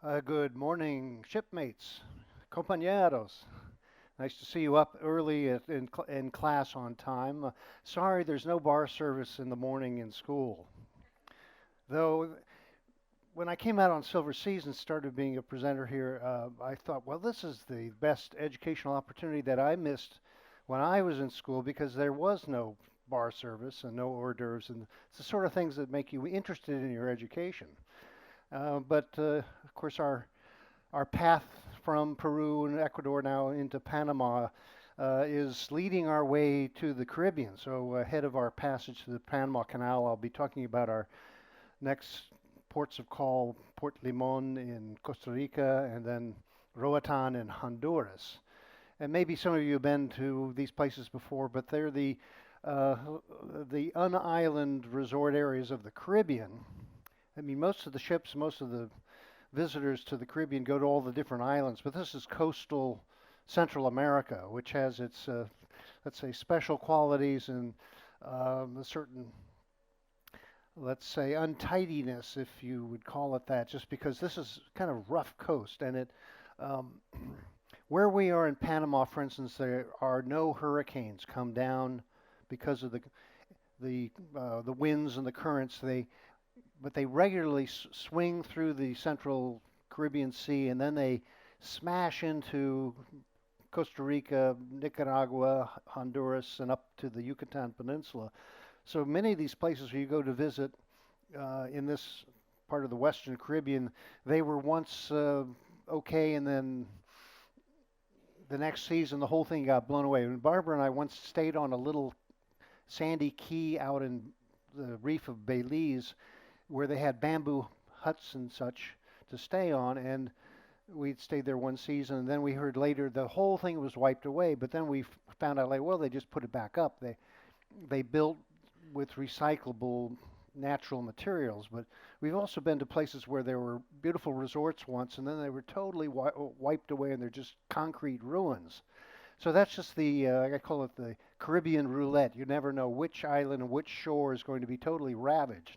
Good morning, shipmates, compañeros. Nice to see you up early in class on time. Sorry, there's no bar service in the morning in school. Though, when I came out on Silver Seas and started being a presenter here, I thought, well, this is the best educational opportunity that I missed when I was in school because there was no bar service and no hors d'oeuvres, and it's the sort of things that make you interested in your education. But of course, our path from Peru and Ecuador now into Panama is leading our way to the Caribbean. So ahead of our passage to the Panama Canal, I'll be talking about our next ports of call, Port Limon in Costa Rica, and then Roatan in Honduras. And maybe some of you have been to these places before, but they're uh, the un-island resort areas of the Caribbean. I mean, most of the ships, most of the visitors to the Caribbean go to all the different islands, but this is coastal Central America, which has its, let's say, special qualities and a certain, let's say, untidiness, if you would call it that, just because this is kind of rough coast. And um, where we are in Panama, for instance, there are no hurricanes come down because of the winds and the currents. But they regularly swing through the central Caribbean Sea and then they smash into Costa Rica, Nicaragua, Honduras, and up to the Yucatan Peninsula. So many of these places where you go to visit in this part of the Western Caribbean, they were once okay, and then the next season the whole thing got blown away. And Barbara and I once stayed on a little sandy key out in the reef of Belize where they had bamboo huts and such to stay on, and we'd stayed there one season, and then we heard later the whole thing was wiped away. But then we found out later, well, they just put it back up. They built with recyclable natural materials. But we've also been to places where there were beautiful resorts once, and then they were totally wiped away, and they're just concrete ruins. So that's just I call it the Caribbean roulette. You never know which island and which shore is going to be totally ravaged.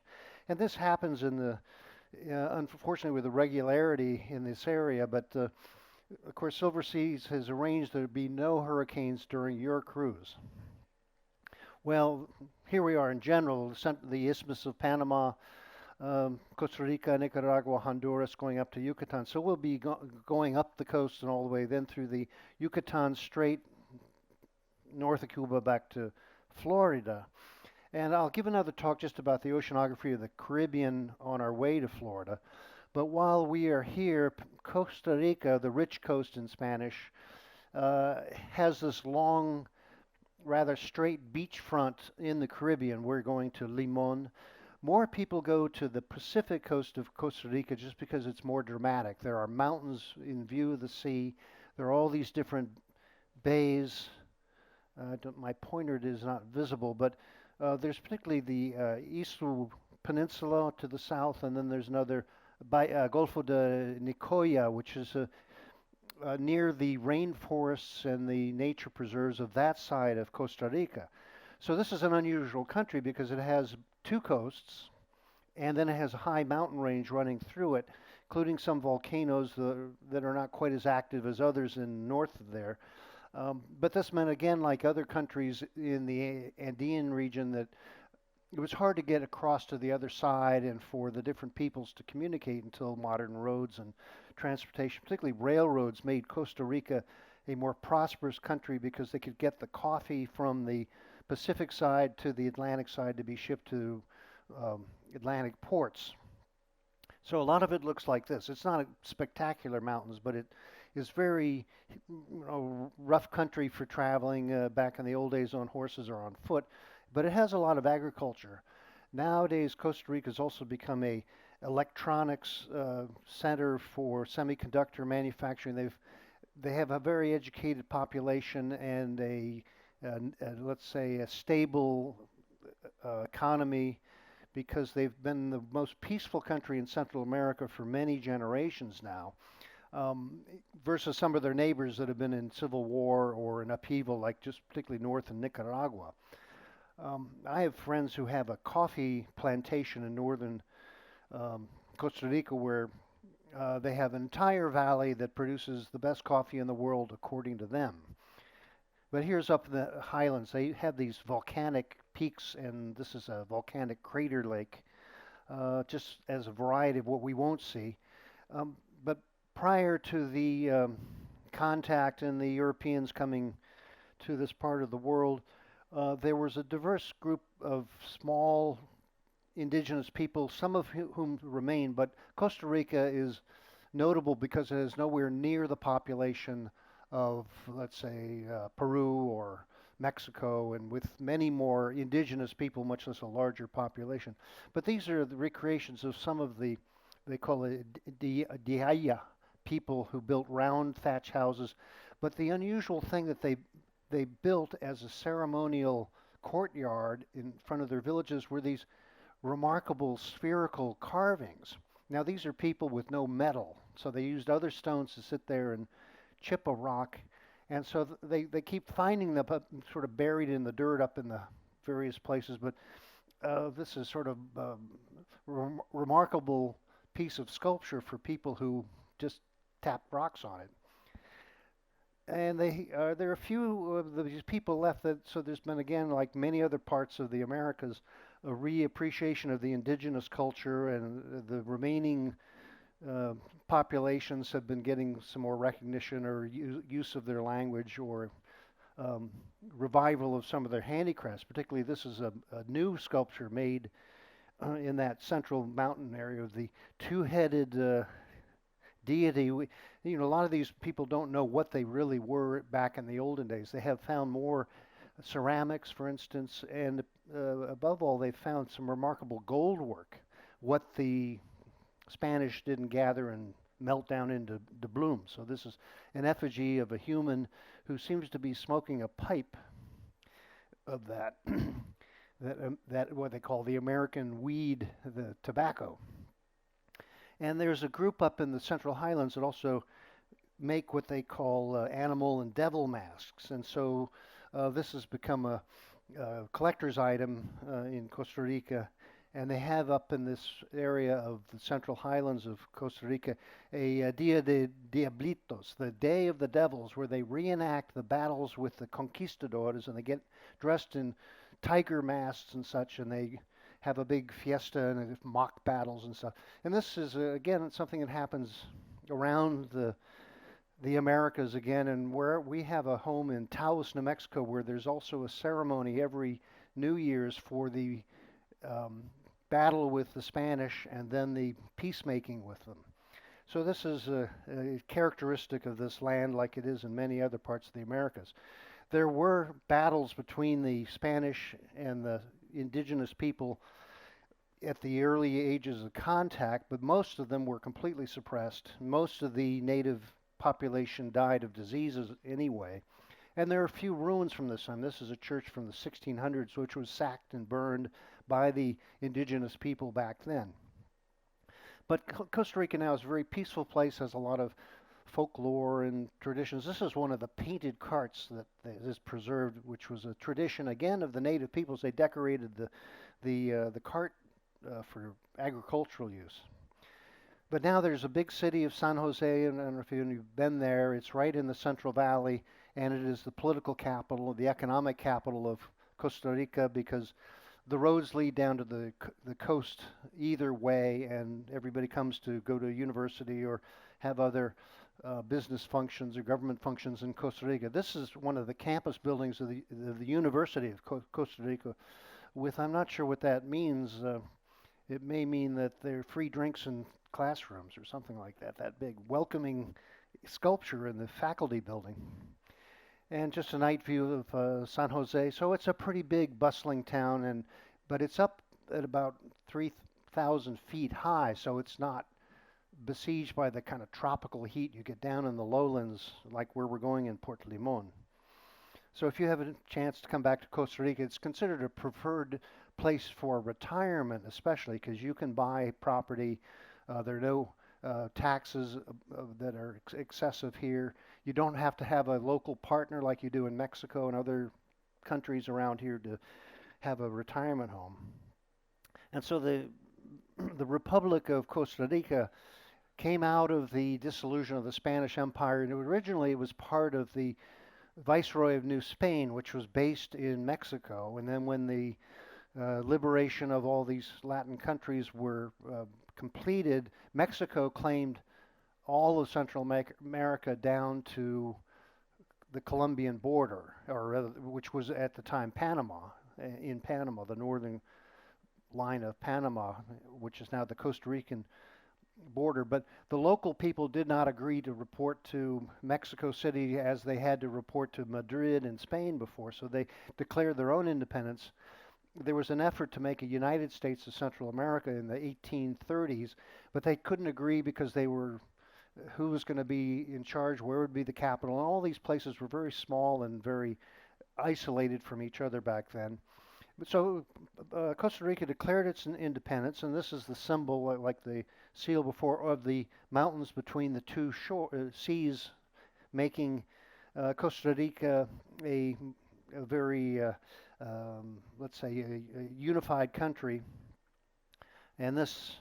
And this happens unfortunately, with the regularity in this area. But of course, Silver Seas has arranged there be no hurricanes during your cruise. Well, here we are in general, the Isthmus of Panama, Costa Rica, Nicaragua, Honduras, going up to Yucatan. So we'll be going up the coast and all the way then through the Yucatan Strait, north of Cuba, back to Florida. And I'll give another talk just about the oceanography of the Caribbean on our way to Florida. But while we are here, Costa Rica, the rich coast in Spanish, has this long, rather straight beachfront in the Caribbean. We're going to Limon. More people go to the Pacific coast of Costa Rica just because it's more dramatic. There are mountains in view of the sea. There are all these different bays. My pointer is not visible, but there's particularly the Isu Peninsula to the south, and then there's another Golfo de Nicoya, which is near the rainforests and the nature preserves of that side of Costa Rica. So this is an unusual country because it has two coasts, and then it has a high mountain range running through it, including some volcanoes that are not quite as active as others in north of there. But this meant, again, like other countries in the Andean region, that it was hard to get across to the other side and for the different peoples to communicate until modern roads and transportation, particularly railroads, made Costa Rica a more prosperous country because they could get the coffee from the Pacific side to the Atlantic side to be shipped to Atlantic ports. So a lot of it looks like this. It's not a spectacular mountains, but it is very, rough country for traveling back in the old days on horses or on foot. But it has a lot of agriculture. Nowadays, Costa Rica has also become a electronics center for semiconductor manufacturing. They have a very educated population and let's say a stable economy because they've been the most peaceful country in Central America for many generations now, versus some of their neighbors that have been in civil war or in upheaval, like just particularly north in Nicaragua. I have friends who have a coffee plantation in northern Costa Rica where They have an entire valley that produces the best coffee in the world, according to them. But here's up in the highlands. They have these volcanic peaks, and this is a volcanic crater lake, just as a variety of what we won't see. But prior to the contact and the Europeans coming to this part of the world, there was a diverse group of small indigenous people, some of whom remain, but Costa Rica is notable because it is nowhere near the population of, let's say, Peru or Mexico, and with many more indigenous people, much less a larger population. But these are the recreations of some of the, they call it Diaya people who built round thatch houses. But the unusual thing that they built as a ceremonial courtyard in front of their villages were these remarkable spherical carvings. Now, these are people with no metal, so they used other stones to sit there and chip a rock. And so they keep finding them up, sort of buried in the dirt up in the various places. But this is sort of remarkable piece of sculpture for people who just tap rocks on it. And there are a few of these people left that, so there's been, again, like many other parts of the Americas, a reappreciation of the indigenous culture, and the remaining uh, populations have been getting some more recognition or use of their language, or um, revival of some of their handicrafts. Particularly, this is a new sculpture made in that central mountain area of the two-headed deity. A lot of these people don't know what they really were back in the olden days. They have found more ceramics, for instance, and above all, they've found some remarkable gold work, what the Spanish didn't gather and melt down into bloom. So this is an effigy of a human who seems to be smoking a pipe of that, that what they call the American weed, the tobacco. And there's a group up in the Central Highlands that also make what they call animal and devil masks. And so this has become a collector's item in Costa Rica. And they have up in this area of the Central Highlands of Costa Rica a Dia de Diablitos, the Day of the Devils, where they reenact the battles with the conquistadors, and they get dressed in tiger masks and such, and they have a big fiesta and mock battles and stuff. And this is, again, something that happens around the Americas again, and where we have a home in Taos, New Mexico, where there's also a ceremony every New Year's for the um, battle with the Spanish and then the peacemaking with them. So this is a characteristic of this land, like it is in many other parts of the Americas. There were battles between the Spanish and the indigenous people at the early ages of contact, but most of them were completely suppressed. Most of the native population died of diseases anyway. And there are a few ruins from this time. This is a church from the 1600s, which was sacked and burned by the indigenous people back then. But Costa Rica now is a very peaceful place, has a lot of folklore and traditions. This is one of the painted carts that is preserved, which was a tradition again of the native peoples. They decorated the cart for agricultural use. But now there's a big city of San Jose, and I don't know if you've been there. It's right in the Central Valley, and it is the political capital, the economic capital of Costa Rica, because the roads lead down to the coast either way, and everybody comes to go to university or have other business functions or government functions in Costa Rica. This is one of the campus buildings of the University of Costa Rica. With, I'm not sure what that means. It may mean that there are free drinks in classrooms or something like that. That big welcoming sculpture in the faculty building. And just a night view of San Jose. So it's a pretty big, bustling town, but it's up at about 3,000 feet high, so it's not besieged by the kind of tropical heat you get down in the lowlands, like where we're going in Puerto Limon. So if you have a chance to come back to Costa Rica, it's considered a preferred place for retirement, especially because you can buy property. There are no taxes that are excessive here. You don't have to have a local partner like you do in Mexico and other countries around here to have a retirement home. And so the Republic of Costa Rica came out of the dissolution of the Spanish Empire, and originally it was part of the Viceroy of New Spain, which was based in Mexico. And then when the liberation of all these Latin countries were completed, Mexico claimed all of Central America down to the Colombian border, or which was at the time Panama, in Panama, the northern line of Panama, which is now the Costa Rican border. But the local people did not agree to report to Mexico City as they had to report to Madrid in Spain before, so they declared their own independence. There was an effort to make a United States of Central America in the 1830s, but they couldn't agree because they were who was going to be in charge, where would be the capital, and all these places were very small and very isolated from each other back then. So Costa Rica declared its independence, and this is the symbol, like the seal before, of the mountains between the two seas, making Costa Rica a very, let's say, a unified country. And this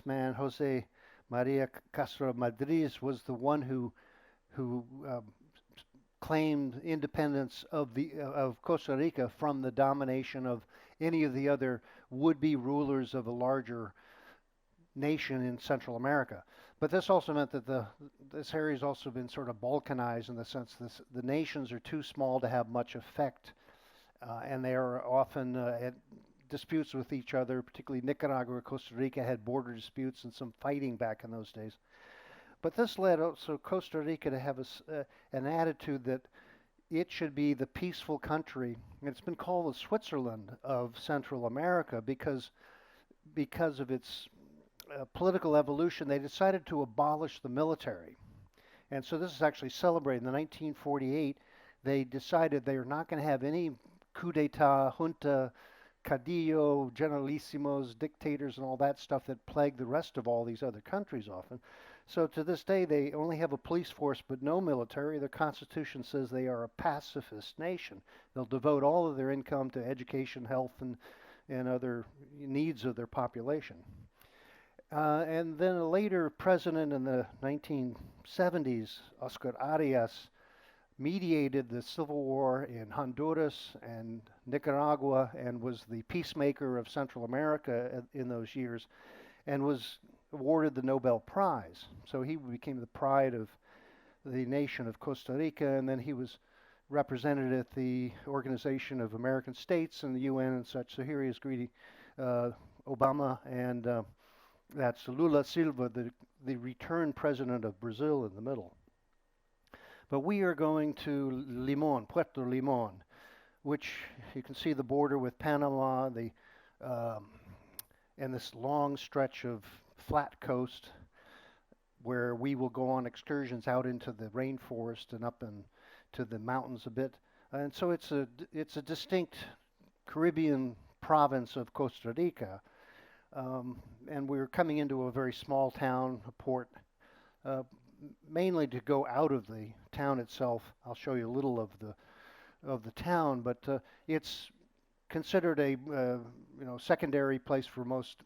man, Jose Maria Castro Madriz, was the one who claimed independence of Costa Rica from the domination of any of the other would-be rulers of a larger nation in Central America. But this also meant that this area has also been sort of balkanized in the sense the nations are too small to have much effect, and they are often at disputes with each other. Particularly Nicaragua, Costa Rica had border disputes and some fighting back in those days. But this led also Costa Rica to have an attitude that it should be the peaceful country. It's been called the Switzerland of Central America because of its political evolution. They decided to abolish the military. And so this is actually celebrated. In 1948, they decided they are not going to have any coup d'etat, junta, cadillo, generalissimos, dictators, and all that stuff that plagued the rest of all these other countries often. So to this day, they only have a police force but no military. Their constitution says they are a pacifist nation. They'll devote all of their income to education, health, and other needs of their population. And then a later president in the 1970s, Oscar Arias, mediated the civil war in Honduras and Nicaragua and was the peacemaker of Central America in those years and was awarded the Nobel Prize. So he became the pride of the nation of Costa Rica, and then he was represented at the Organization of American States and the UN and such. So here he is greeting Obama, and that's Lula Silva, the returned president of Brazil, in the middle. But we are going to Limon, Puerto Limon, which you can see the border with Panama, and this long stretch of flat coast where we will go on excursions out into the rainforest and up into the mountains a bit. And so it's a distinct Caribbean province of Costa Rica. And we're coming into a very small town, a port, mainly to go out of the town itself. I'll show you a little of the town, but it's considered a secondary place for most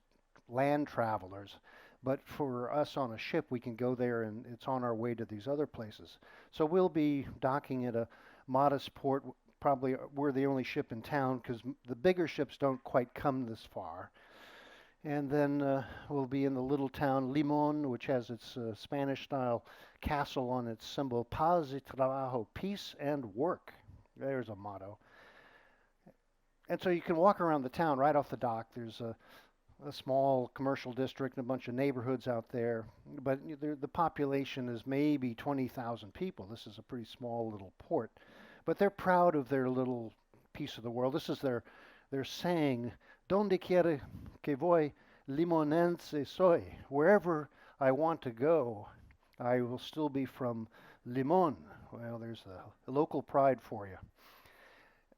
land travelers. But for us on a ship, we can go there, and it's on our way to these other places. So we'll be docking at a modest port. Probably we're the only ship in town because the bigger ships don't quite come this far. And then we'll be in the little town Limon, which has its Spanish-style castle on its symbol, Paz y Trabajo, peace and work. There's a motto. And so you can walk around the town right off the dock. There's a small commercial district and a bunch of neighborhoods out there. But the population is maybe 20,000 people. This is a pretty small little port. But they're proud of their little piece of the world. This is their saying, Donde quiera que voy, limonense soy. Wherever I want to go, I will still be from Limon. Well, there's a local pride for you.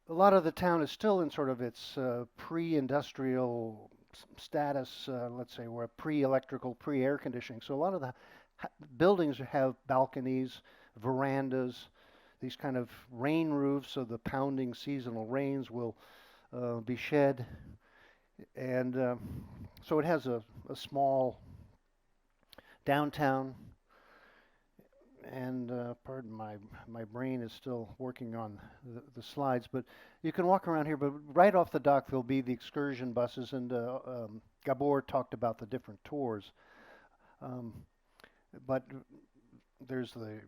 A lot of the town is still in sort of its pre-industrial status, let's say, or pre-electrical, pre-air conditioning. So a lot of the buildings have balconies, verandas, these kind of rain roofs, so the pounding seasonal rains will be shed. And so it has a small downtown, and pardon my brain is still working on the slides, but you can walk around here. But right off the dock, there'll be the excursion buses, and Gabor talked about the different tours. Um, but there's the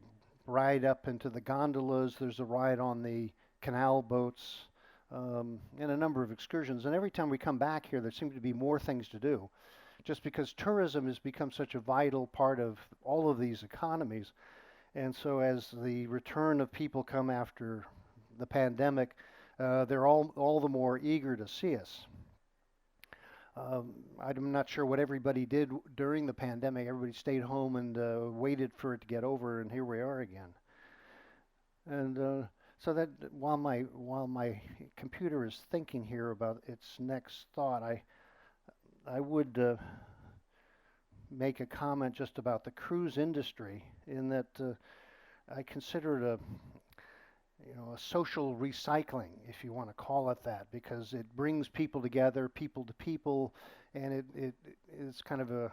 ride up into the gondolas. There's a ride on the canal boats, and a number of excursions. And every time we come back here, there seem to be more things to do, just because tourism has become such a vital part of all of these economies. And so as the return of people come after the pandemic, they're all the more eager to see us. I'm not sure what everybody did during the pandemic. Everybody stayed home and waited for it to get over, and here we are again. And so that while my computer is thinking here about its next thought, I would make a comment just about the cruise industry, in that I consider it a social recycling, if you want to call it that, because it brings people together, people to people, and it's kind of a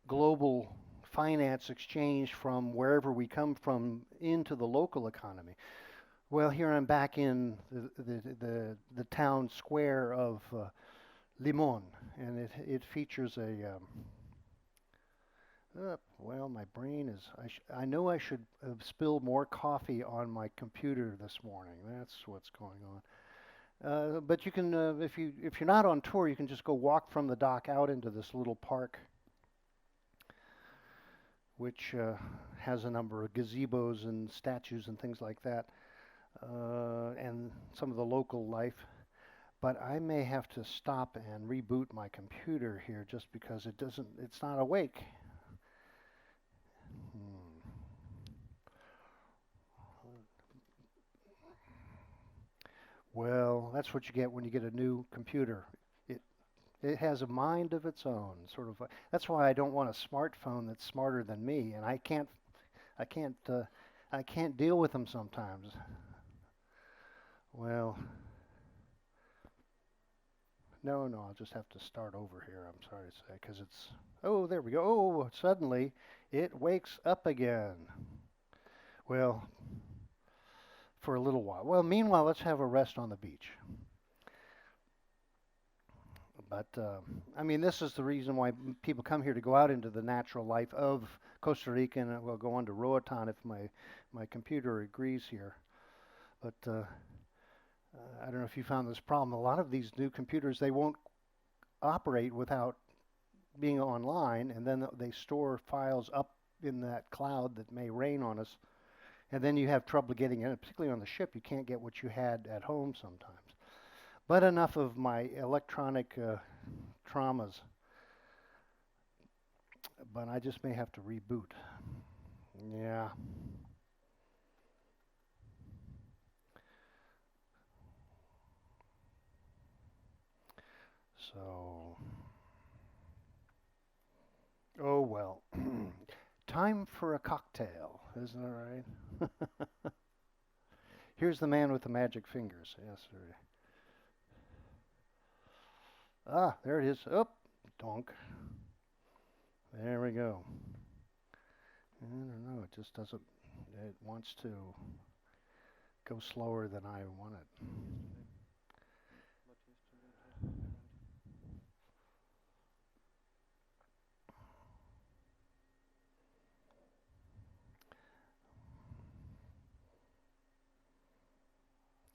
global finance exchange from wherever we come from into the local economy. Well, here I'm back in the town square of Limon, and it features a well, my brain is. I know I should have spilled more coffee on my computer this morning. That's what's going on. But you can, if you're not on tour, you can just go walk from the dock out into this little park, which has a number of gazebos and statues and things like that, and some of the local life. But I may have to stop and reboot my computer here, just because it's not awake. Well, that's what you get when you get a new computer. It it has a mind of its own, sort of. That's why I don't want a smartphone that's smarter than me, and I can't, I can't deal with them sometimes. Well, no, I'll just have to start over here. I'm sorry to say, because it's. Oh, there we go. Oh, suddenly it wakes up again. Well, for a little while. Well, meanwhile, let's have a rest on the beach. But I mean, this is the reason why people come here, to go out into the natural life of Costa Rica, and we'll go on to Roatan if my computer agrees here. But I don't know if you found this problem. A lot of these new computers, they won't operate without being online, and then they store files up in that cloud that may rain on us, and then you have trouble getting in. Particularly on the ship, you can't get what you had at home sometimes. But enough of my electronic traumas. But I just may have to reboot. Yeah. So, oh well. Time for a cocktail, isn't it right? Here's the man with the magic fingers. Yes, sir. Ah, there it is. Oh, donk. There we go. I don't know. It just doesn't. It wants to go slower than I want it.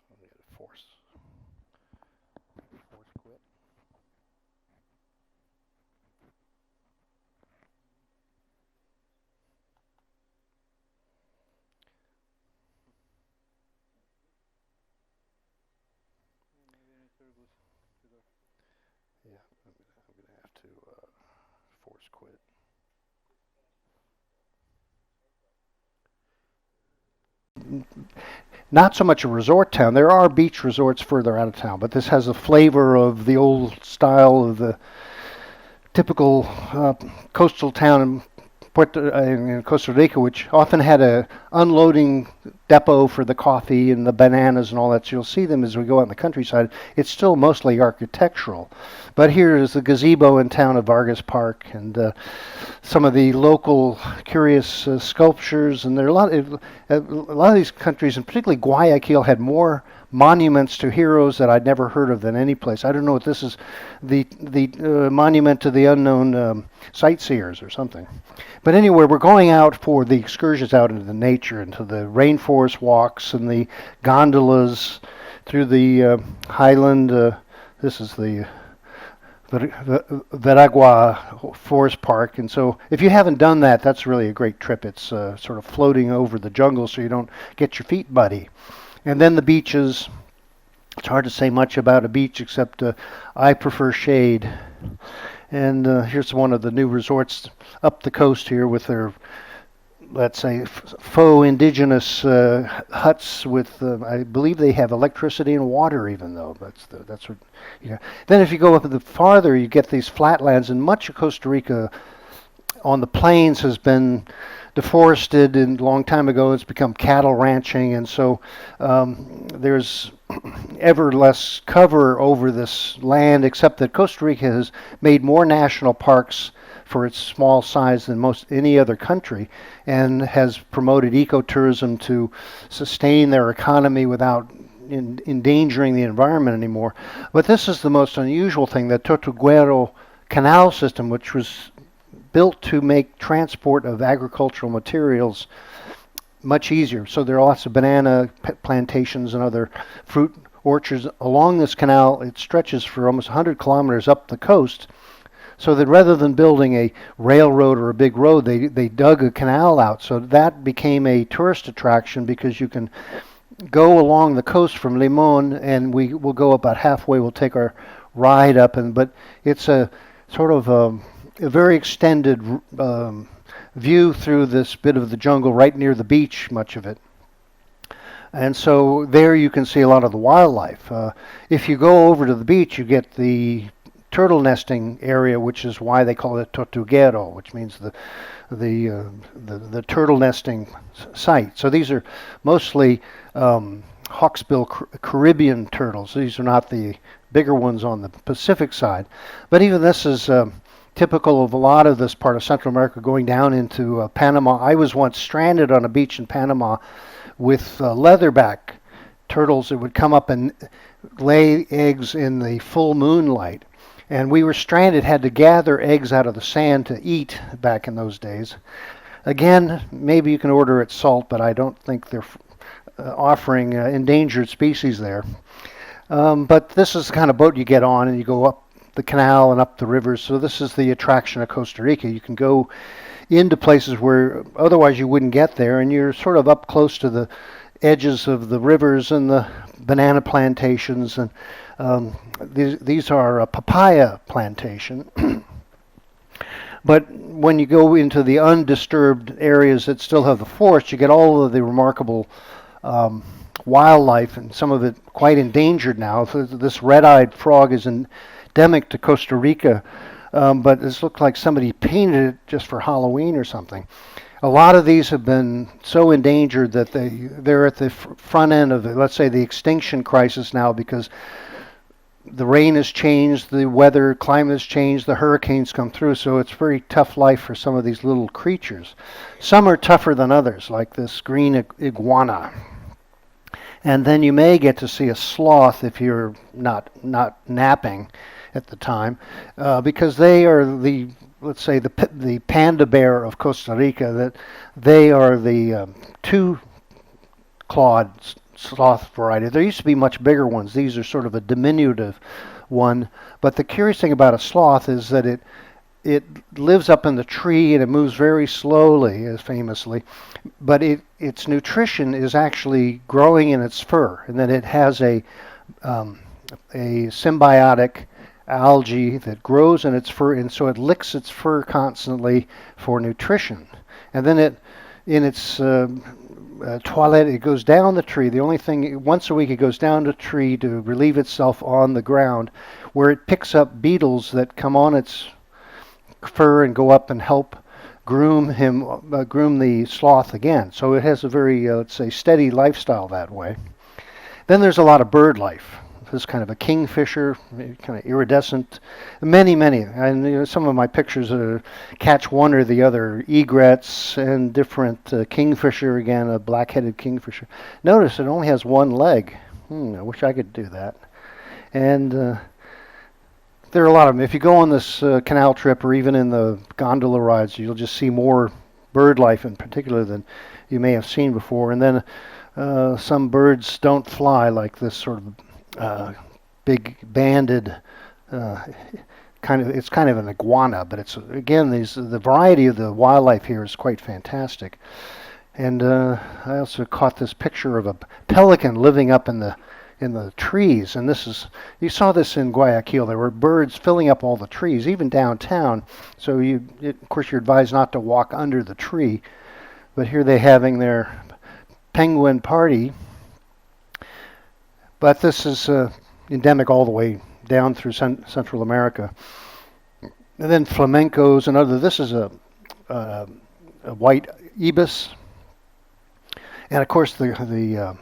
I'm going to force quit. Yeah, I'm gonna have to force quit. Not so much a resort town. There are beach resorts further out of town, but this has a flavor of the old style of the typical coastal town, and Puerto, in Costa Rica, which often had a unloading depot for the coffee and the bananas and all that. So you'll see them as we go out in the countryside. It's still mostly architectural. But here is the gazebo in town of Vargas Park, and some of the local curious sculptures. And there are a lot of these countries, and particularly Guayaquil, had more monuments to heroes that I'd never heard of than any place. I don't know what this is, the monument to the unknown sightseers or something. But anyway, we're going out for the excursions out into the nature, into the rainforest walks and the gondolas through the highland. This is the Veragua Forest Park, and so if you haven't done that, that's really a great trip. It's sort of floating over the jungle so you don't get your feet muddy. And then the beaches. It's hard to say much about a beach except I prefer shade. And here's one of the new resorts up the coast here with their, let's say, faux indigenous huts with, I believe they have electricity and water even though. That's what. Yeah. Then if you go up a bit farther, you get these flatlands, and much of Costa Rica on the plains has been deforested and a long time ago. It's become cattle ranching, and so there's ever less cover over this land, except that Costa Rica has made more national parks for its small size than most any other country, and has promoted ecotourism to sustain their economy without endangering the environment anymore. But this is the most unusual thing, the Tortuguero Canal system, which was built to make transport of agricultural materials much easier. So there are lots of banana plantations and other fruit orchards along this canal. It stretches for almost 100 kilometers up the coast, so that rather than building a railroad or a big road, they dug a canal out. So that became a tourist attraction because you can go along the coast from Limon, and we will go about halfway. We'll take our ride up, but it's a sort of a very extended view through this bit of the jungle right near the beach, much of it. And so there you can see a lot of the wildlife. If you go over to the beach, you get the turtle nesting area, which is why they call it Tortuguero, which means the turtle nesting site. So these are mostly hawksbill Caribbean turtles. These are not the bigger ones on the Pacific side. But even this is typical of a lot of this part of Central America going down into Panama. I was once stranded on a beach in Panama with leatherback turtles that would come up and lay eggs in the full moonlight. And we were stranded, had to gather eggs out of the sand to eat back in those days. Again, maybe you can order at salt, but I don't think they're offering endangered species there. But this is the kind of boat you get on, and you go up the canal and up the rivers. So this is the attraction of Costa Rica. You can go into places where otherwise you wouldn't get there, and you're sort of up close to the edges of the rivers and the banana plantations. And these are a papaya plantation. But when you go into the undisturbed areas that still have the forest, you get all of the remarkable wildlife, and some of it quite endangered now. This red-eyed frog is endemic to Costa Rica, but this looked like somebody painted it just for Halloween or something. A lot of these have been so endangered that they're at the front end of, let's say, the extinction crisis now, because the rain has changed, the weather, climate has changed, the hurricanes come through, so it's very tough life for some of these little creatures. Some are tougher than others, like this green iguana. And then you may get to see a sloth if you're not napping at the time, because they are the, let's say, the panda bear of Costa Rica. That they are the two-clawed sloth variety. There used to be much bigger ones. These are sort of a diminutive one. But the curious thing about a sloth is that it lives up in the tree and it moves very slowly, as famously. But its nutrition is actually growing in its fur, and that it has a symbiotic algae that grows in its fur, and so it licks its fur constantly for nutrition. And then in its toilet, it goes down the tree. The only thing, once a week it goes down the tree to relieve itself on the ground, where it picks up beetles that come on its fur and go up and help groom the sloth again. So it has a very, let's say, steady lifestyle that way. Then there's a lot of bird life. This kind of a kingfisher, kind of iridescent, many, and some of my pictures catch one or the other, egrets and different kingfisher, again, a black-headed kingfisher. Notice it only has one leg. I wish I could do that. And there are a lot of them. If you go on this canal trip or even in the gondola rides, you'll just see more bird life in particular than you may have seen before. And then some birds don't fly, like this sort of big banded it's kind of an iguana, but it's again the variety of the wildlife here is quite fantastic. And I also caught this picture of a pelican living up in the trees, and you saw this in Guayaquil. There were birds filling up all the trees, even downtown. So of course you're advised not to walk under the tree, but here they're having their penguin party. But this is endemic all the way down through Central America. And then flamencos and other. This is a white ibis, and of course the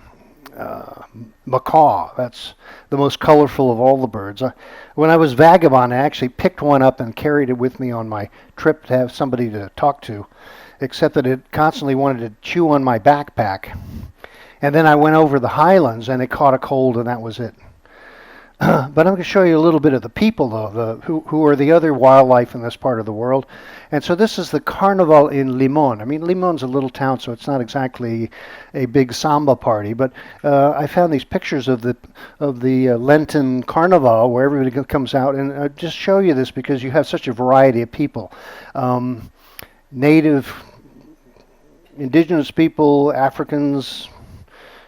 macaw. That's the most colorful of all the birds. When I was vagabonding, I actually picked one up and carried it with me on my trip to have somebody to talk to, except that it constantly wanted to chew on my backpack. And then I went over the highlands and it caught a cold, and that was it. But I'm going to show you a little bit of the people, though, who are the other wildlife in this part of the world. And so this is the carnival in Limon. I mean, Limon's a little town, so it's not exactly a big samba party. But I found these pictures of the Lenten carnival where everybody comes out, and I just show you this because you have such a variety of people. Native, indigenous people, Africans,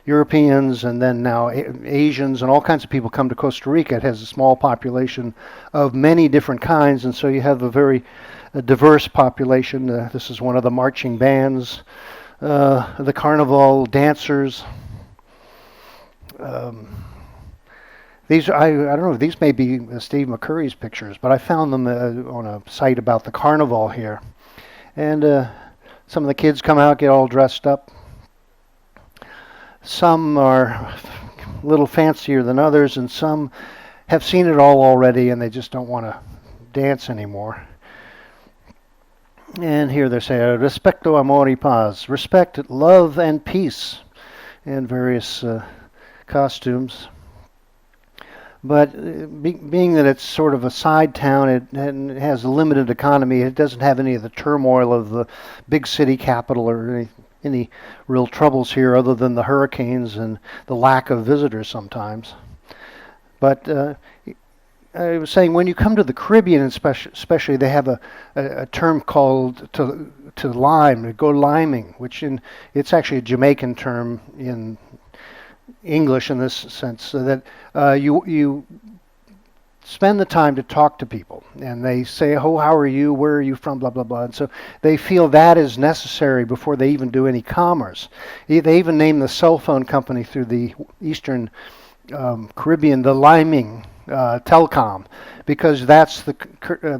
Europeans, and then now Asians, and all kinds of people come to Costa Rica. It has a small population of many different kinds, and so you have a very diverse population. This is one of the marching bands, the carnival dancers. These I don't know. These may be Steve McCurry's pictures, but I found them on a site about the carnival here, and some of the kids come out, get all dressed up. Some are a little fancier than others, and some have seen it all already and they just don't want to dance anymore. And here they say, "Respecto, amor y paz," respect, love, and peace, in various costumes. But being that it's sort of a side town, it has a limited economy. It doesn't have any of the turmoil of the big city capital or any real troubles here other than the hurricanes and the lack of visitors sometimes. But I was saying, when you come to the Caribbean especially, they have a term called to lime, to go liming, which it's actually a Jamaican term in English in this sense, so that you spend the time to talk to people, and they say, "Oh, how are you? Where are you from?" Blah blah blah. And so they feel that is necessary before they even do any commerce. They even name the cell phone company through the Eastern Caribbean the Liming Telecom, because that's the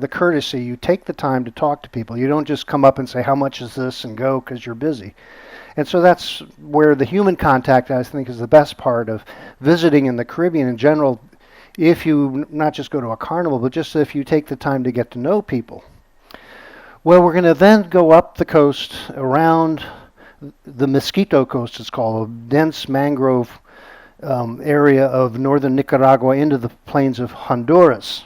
courtesy. You take the time to talk to people. You don't just come up and say, "How much is this?" and go because you're busy. And so that's where the human contact, I think, is the best part of visiting in the Caribbean in general. If you not just go to a carnival, but just if you take the time to get to know people. Well, we're going to then go up the coast around the Mosquito Coast, it's called, a dense mangrove area of northern Nicaragua into the plains of Honduras.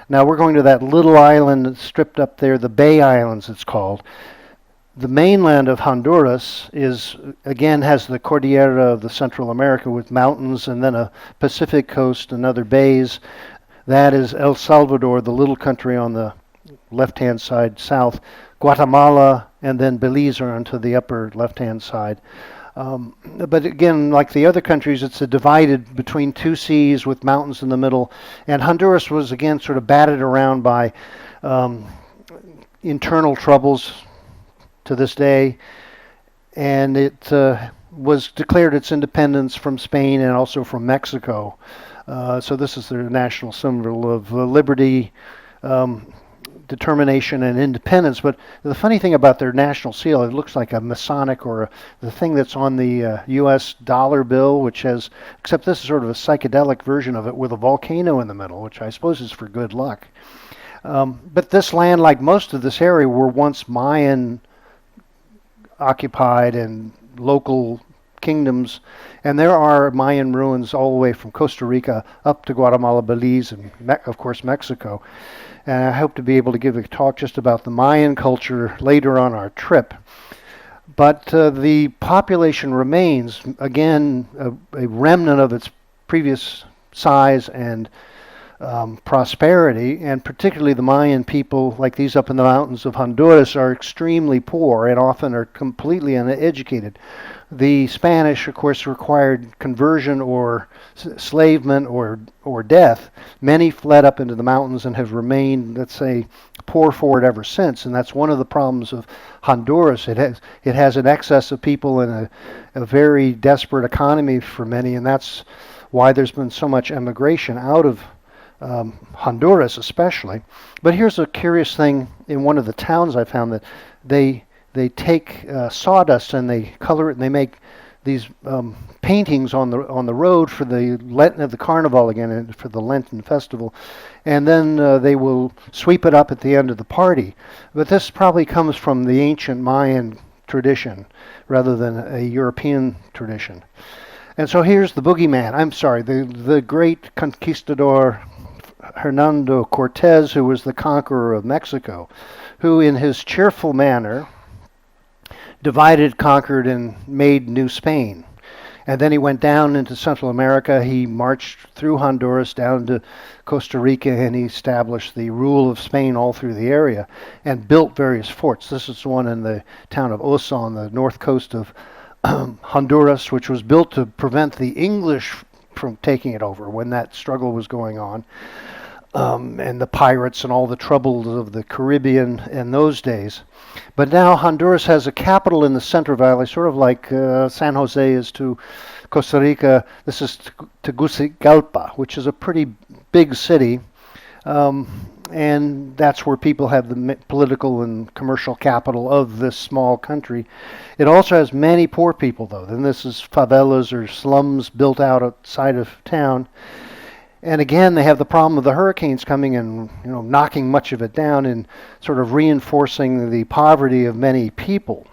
Now we're going to that little island that's stripped up there, the Bay Islands it's called. The mainland of Honduras has the Cordillera of the Central America with mountains, and then a Pacific coast and other bays. That is El Salvador, the little country on the left-hand side south. Guatemala, and then Belize are onto the upper left-hand side. But again, like the other countries, it's divided between two seas with mountains in the middle. And Honduras was, again, sort of battered around by internal troubles to this day, and it was declared its independence from Spain and also from Mexico. So this is their national symbol of liberty, determination and independence. But the funny thing about their national seal, it looks like a Masonic or the thing that's on the U.S. dollar bill, which has, except this is sort of a psychedelic version of it with a volcano in the middle, which I suppose is for good luck. But this land, like most of this area, were once Mayan occupied and local kingdoms, and there are Mayan ruins all the way from Costa Rica up to Guatemala, Belize, and of course Mexico. And I hope to be able to give a talk just about the Mayan culture later on our trip. But the population remains, again, a remnant of its previous size and prosperity, and particularly the Mayan people, like these up in the mountains of Honduras, are extremely poor and often are completely uneducated. The Spanish, of course, required conversion or enslavement or death. Many fled up into the mountains and have remained, let's say, poor for it ever since. And that's one of the problems of Honduras. It has an excess of people and a very desperate economy for many, and that's why there's been so much emigration out of Honduras especially. But here's a curious thing in one of the towns I found, that they take sawdust and they color it and they make these paintings on the road for the carnival again, and for the Lenten festival, and then they will sweep it up at the end of the party. But this probably comes from the ancient Mayan tradition rather than a European tradition. And so here's the boogeyman. I'm sorry, the great conquistador Hernando Cortez, who was the conqueror of Mexico, who in his cheerful manner divided, conquered, and made New Spain. And then he went down into Central America. He marched through Honduras down to Costa Rica, and he established the rule of Spain all through the area and built various forts. This is one in the town of Osa on the north coast of Honduras, which was built to prevent the English from taking it over when that struggle was going on, and the pirates and all the troubles of the Caribbean in those days. But now Honduras has a capital in the Central Valley, sort of like San Jose is to Costa Rica. This is Tegucigalpa, which is a pretty big city, and that's where people have the political and commercial capital of this small country. It also has many poor people, though. Then this is favelas or slums built out outside of town. And again, they have the problem of the hurricanes coming and knocking much of it down and sort of reinforcing the poverty of many people.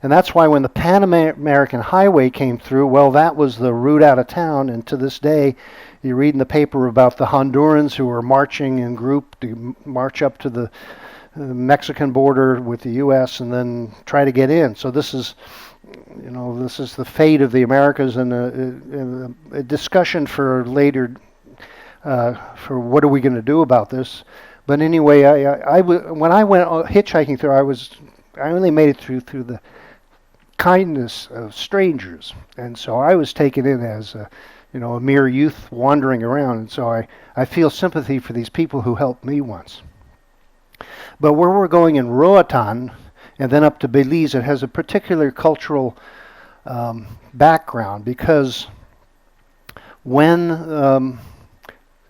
And that's why when the Pan American Highway came through, well, that was the route out of town. And to this day, you read in the paper about the Hondurans who are marching in group to march up to the Mexican border with the U.S. and then try to get in. So this is the fate of the Americas, and a discussion for later. For what are we going to do about this? But anyway, when I went hitchhiking through, I only made it through the kindness of strangers, and so I was taken in as a mere youth wandering around, and so I feel sympathy for these people who helped me once. But where we're going in Roatan and then up to Belize, it has a particular cultural background, because when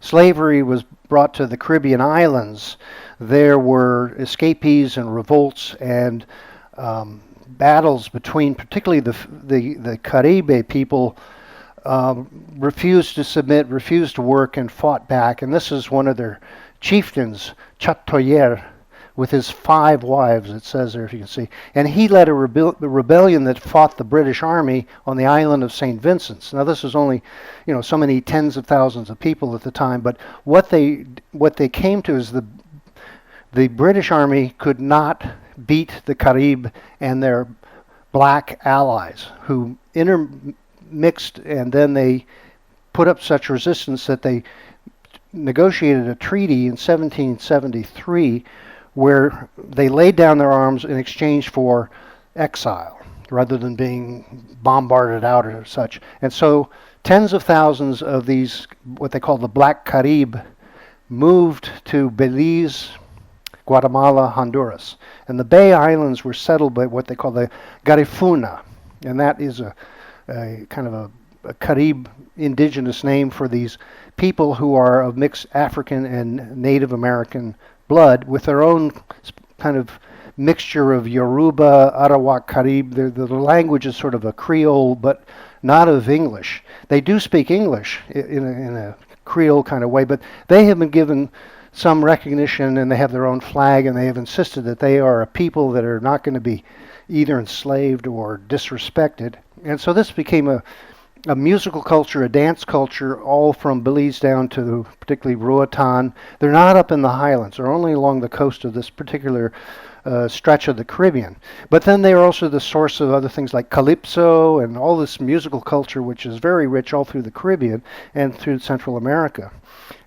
slavery was brought to the Caribbean islands, there were escapees and revolts and battles between, particularly the Caribe people, refused to submit, refused to work, and fought back. And this is one of their chieftains, Chatoyer, with his 5 wives, it says there, if you can see. And he led a rebellion that fought the British Army on the island of St. Vincent's. Now, this was only, so many tens of thousands of people at the time, but what they came to is the British Army could not beat the Carib and their black allies, who intermixed, and then they put up such resistance that they negotiated a treaty in 1773 where they laid down their arms in exchange for exile rather than being bombarded out or such. And so tens of thousands of these, what they call the Black Carib, moved to Belize, Guatemala, Honduras. And the Bay Islands were settled by what they call the Garifuna. And that is a kind of a Carib indigenous name for these people who are of mixed African and Native American blood with their own kind of mixture of Yoruba, Arawak, Carib. The language is sort of a Creole, but not of English. They do speak English in a Creole kind of way, but they have been given some recognition, and they have their own flag, and they have insisted that they are a people that are not going to be either enslaved or disrespected. And so this became a musical culture, a dance culture, all from Belize down to particularly Roatan. They're not up in the highlands. They're only along the coast of this particular stretch of the Caribbean. But then they are also the source of other things like calypso and all this musical culture, which is very rich all through the Caribbean and through Central America.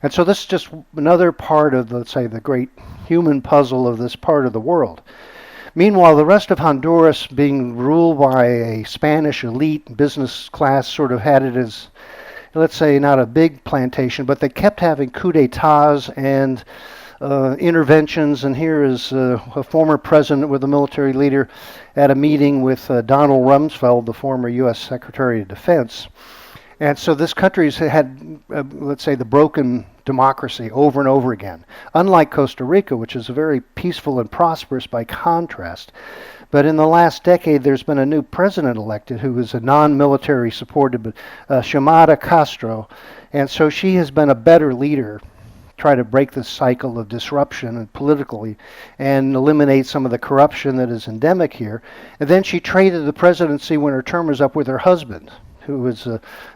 And so this is just another part of, let's say, the great human puzzle of this part of the world. Meanwhile, the rest of Honduras, being ruled by a Spanish elite business class, sort of had it as, let's say, not a big plantation, but they kept having coups d'etats and interventions. And here is a former president with a military leader at a meeting with Donald Rumsfeld, the former U.S. Secretary of Defense. And so this country's had, let's say, the broken democracy over and over again, unlike Costa Rica, which is very peaceful and prosperous by contrast. But in the last decade, there's been a new president elected who is a non-military supported, but Xiomara Castro. And so she has been a better leader, try to break this cycle of disruption and politically and eliminate some of the corruption that is endemic here. And then she traded the presidency when her term was up with her husband, who is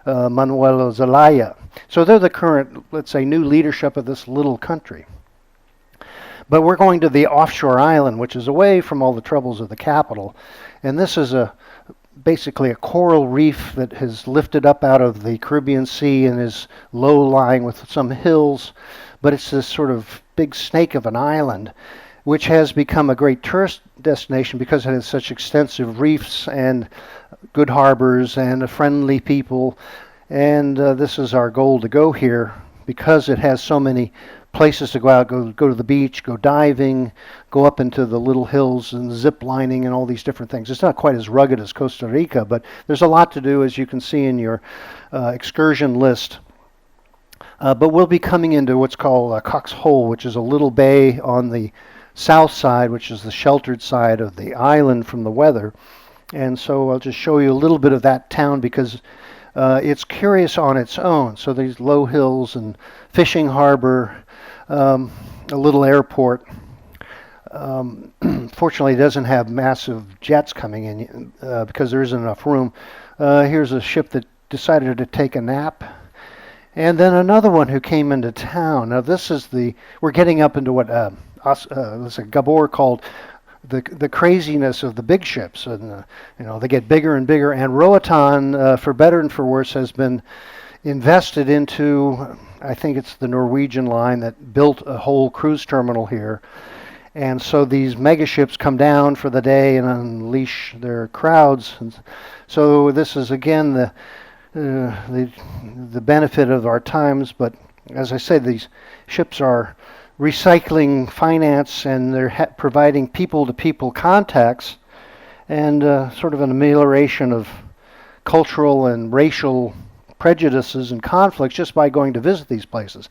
Manuel Zelaya. So they're the current, let's say, new leadership of this little country. But we're going to the offshore island, which is away from all the troubles of the capital. And this is basically a coral reef that has lifted up out of the Caribbean Sea and is low-lying with some hills. But it's this sort of big snake of an island, which has become a great tourist destination because it has such extensive reefs and good harbors and friendly people. And this is our goal to go here because it has so many places to go out, go to the beach, go diving, go up into the little hills and zip lining and all these different things. It's not quite as rugged as Costa Rica, but there's a lot to do, as you can see in your excursion list. But we'll be coming into what's called Cox Hole, which is a little bay on the south side, which is the sheltered side of the island from the weather. And so I'll just show you a little bit of that town because it's curious on its own. So these low hills and fishing harbor, a little airport. Fortunately, it doesn't have massive jets coming in because there isn't enough room. Here's a ship that decided to take a nap. And then another one who came into town. Now this is we're getting up into what Gabor called the craziness of the big ships, and they get bigger and bigger. And Roatan, for better and for worse, has been invested into. I think it's the Norwegian line that built a whole cruise terminal here, and so these mega ships come down for the day and unleash their crowds. And so this is again the benefit of our times. But as I said, these ships are recycling finance, and they're providing people-to-people contacts and sort of an amelioration of cultural and racial prejudices and conflicts just by going to visit these places.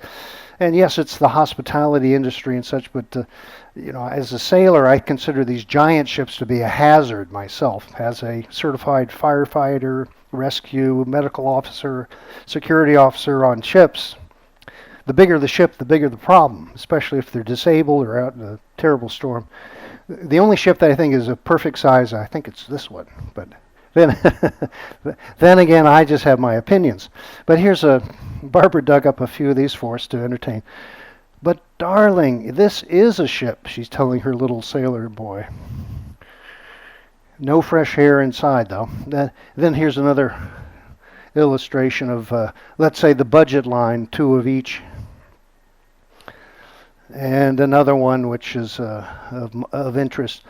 And yes, it's the hospitality industry and such, but as a sailor, I consider these giant ships to be a hazard myself. As a certified firefighter, rescue, medical officer, security officer on ships, the bigger the ship, the bigger the problem, especially if they're disabled or out in a terrible storm. The only ship that I think is a perfect size, I think it's this one. But then again, I just have my opinions. But Barbara dug up a few of these for us to entertain. But darling, this is a ship, she's telling her little sailor boy. No fresh air inside, though. Then here's another illustration of, let's say, the budget line, 2 of each. And another one which is of interest.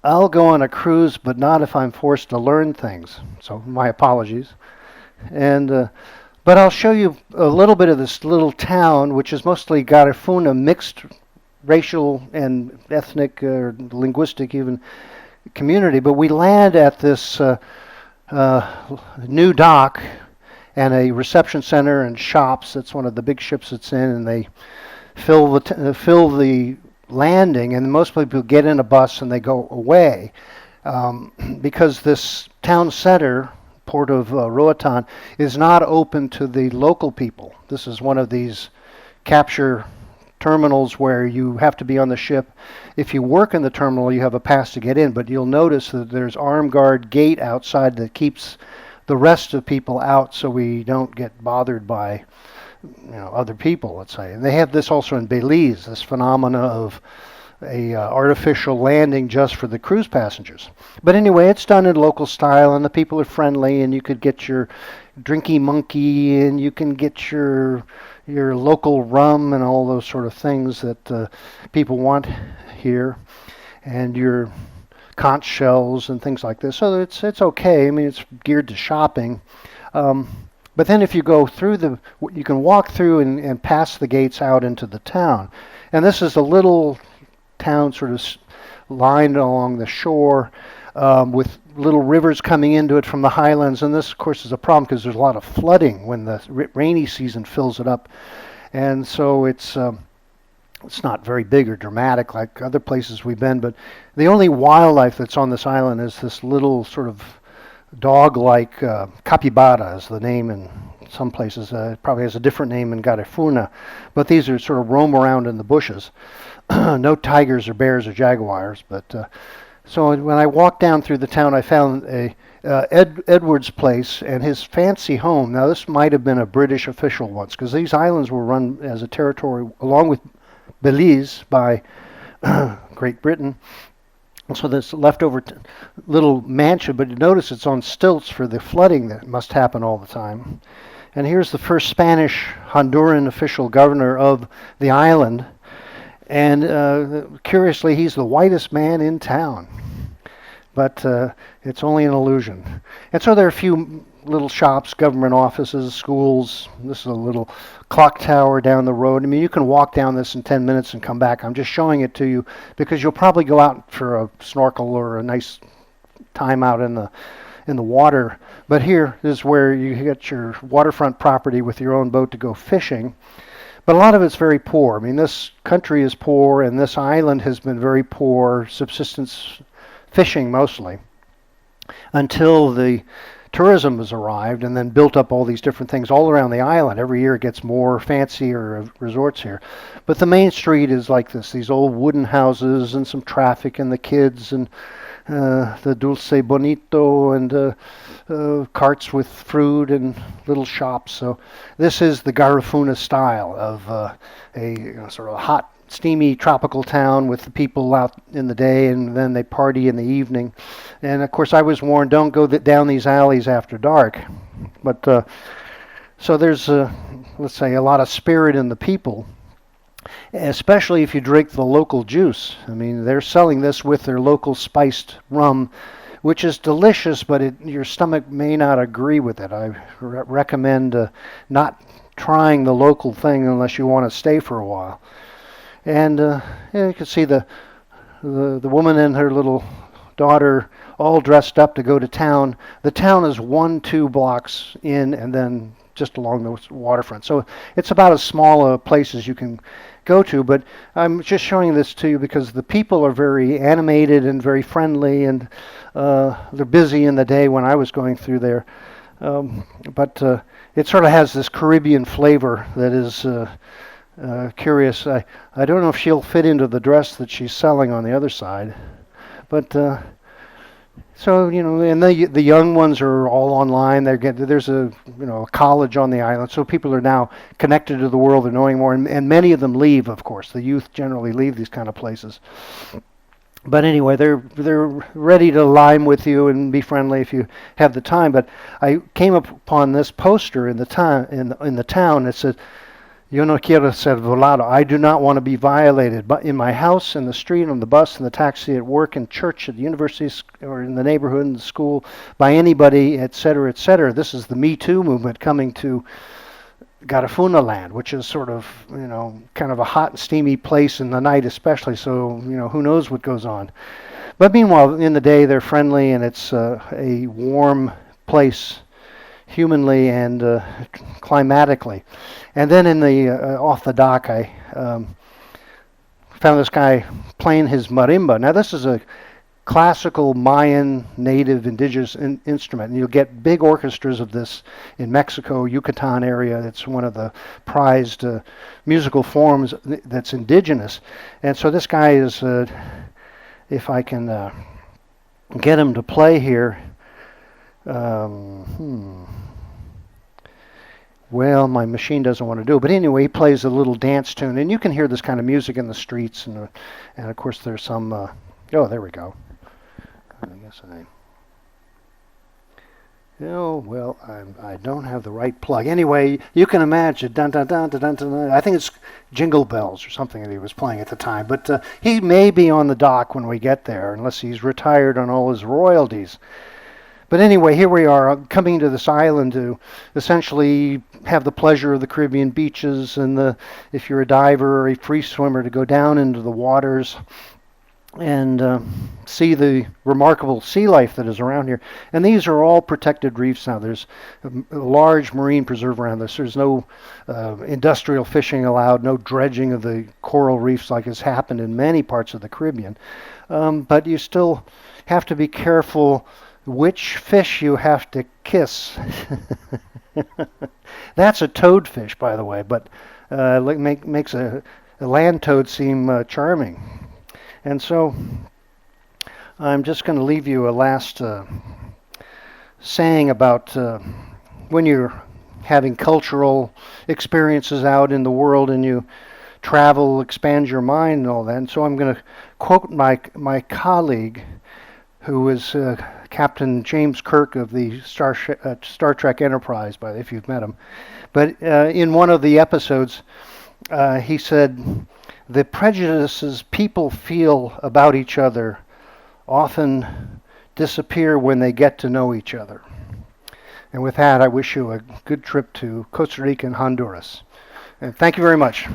I'll go on a cruise, but not if I'm forced to learn things. So my apologies. And but I'll show you a little bit of this little town, which is mostly Garifuna, mixed racial and ethnic or linguistic even community. But we land at this new dock and a reception center and shops. That's one of the big ships it's in, and they fill the landing, and most people get in a bus and they go away because this town center, port of Roatan, is not open to the local people. This is one of these capture terminals where you have to be on the ship. If you work in the terminal, you have a pass to get in, but you'll notice that there's armed guard gate outside that keeps the rest of people out so we don't get bothered by other people, let's say. And they have this also in Belize, this phenomena of a artificial landing just for the cruise passengers. But anyway, it's done in local style, and the people are friendly, and you could get your drinky monkey, and you can get your local rum and all those sort of things that people want here, and your conch shells and things like this. So it's okay. I mean, it's geared to shopping. But then if you go through you can walk through and pass the gates out into the town. And this is a little town sort of lined along the shore with little rivers coming into it from the highlands. And this, of course, is a problem because there's a lot of flooding when the rainy season fills it up. And so it's not very big or dramatic like other places we've been. But the only wildlife that's on this island is this little sort of dog-like capybara is the name in some places. It probably has a different name in Garifuna. But these are sort of roam around in the bushes. No tigers or bears or jaguars. But so when I walked down through the town, I found Edward's place and his fancy home. Now, this might have been a British official once, because these islands were run as a territory, along with Belize, by Great Britain. And so this leftover little mansion, but notice it's on stilts for the flooding that must happen all the time. And here's the first Spanish Honduran official governor of the island. And curiously, he's the whitest man in town. But it's only an illusion. And so there are a few little shops, government offices, schools. This is a little clock tower down the road. I mean, you can walk down this in 10 minutes and come back. I'm just showing it to you because you'll probably go out for a snorkel or a nice time out in the water. But here is where you get your waterfront property with your own boat to go fishing. But a lot of it's very poor. I mean, this country is poor, and this island has been very poor, subsistence fishing mostly, until the tourism has arrived and then built up all these different things all around the island. Every year it gets more fancier resorts here. But the main street is like this, these old wooden houses and some traffic and the kids and the dulce bonito and carts with fruit and little shops. So this is the Garifuna style of a sort of hot, steamy tropical town with the people out in the day and then they party in the evening. And of course I was warned, don't go down these alleys after dark. But so there's let's say a lot of spirit in the people, especially if you drink the local juice. I mean, they're selling this with their local spiced rum, which is delicious, but your stomach may not agree with it. I recommend not trying the local thing unless you want to stay for a while. And you can see the woman and her little daughter all dressed up to go to town. The town is 1-2 blocks in and then just along the waterfront. So it's about as small a place as you can go to. But I'm just showing this to you because the people are very animated and very friendly, and they're busy in the day when I was going through there. But it sort of has this Caribbean flavor that is curious. I don't know if she'll fit into the dress that she's selling on the other side, but so and the young ones are all online. There's a a college on the island, so people are now connected to the world. They're knowing more, and many of them leave. Of course, the youth generally leave these kind of places. But anyway, they're ready to lime with you and be friendly if you have the time. But I came upon this poster in the town that said, "Yo no quiero ser violado." I do not want to be violated. But in my house, in the street, on the bus, in the taxi, at work, in church, at the university, or in the neighborhood, in the school, by anybody, etc., etc. This is the Me Too movement coming to Garifuna land, which is sort of, kind of a hot and steamy place in the night especially. So, who knows what goes on. But meanwhile, in the day, they're friendly, and it's a warm place, humanly and climatically. And then in the off the dock, I Found this guy playing his marimba. Now this is a classical Mayan native indigenous instrument. And you'll get big orchestras of this in Mexico, Yucatan area. It's one of the prized musical forms that's indigenous. And so this guy is, if I can get him to play here, well, my machine doesn't want to do it. But anyway, he plays a little dance tune. And you can hear this kind of music in the streets. And of course, there's some, oh, there we go. I guess oh, well, I don't have the right plug. Anyway, you can imagine, dun, dun, dun, dun, dun, dun, I think it's Jingle Bells or something that he was playing at the time. But he may be on the dock when we get there, unless he's retired on all his royalties. But anyway, here we are coming to this island to essentially have the pleasure of the Caribbean beaches and if you're a diver or a free swimmer, to go down into the waters and see the remarkable sea life that is around here. And these are all protected reefs now. There's a large marine preserve around this. There's no industrial fishing allowed, no dredging of the coral reefs like has happened in many parts of the Caribbean. But you still have to be careful which fish you have to kiss. That's a toadfish, by the way, but makes a land toad seem charming. And so I'm just going to leave you a last saying about when you're having cultural experiences out in the world and you travel, expand your mind and all that. And so I'm going to quote my colleague, who is Captain James Kirk of the Star Trek Enterprise, if you've met him. But in one of the episodes, he said, "The prejudices people feel about each other often disappear when they get to know each other." And with that, I wish you a good trip to Costa Rica and Honduras. And thank you very much.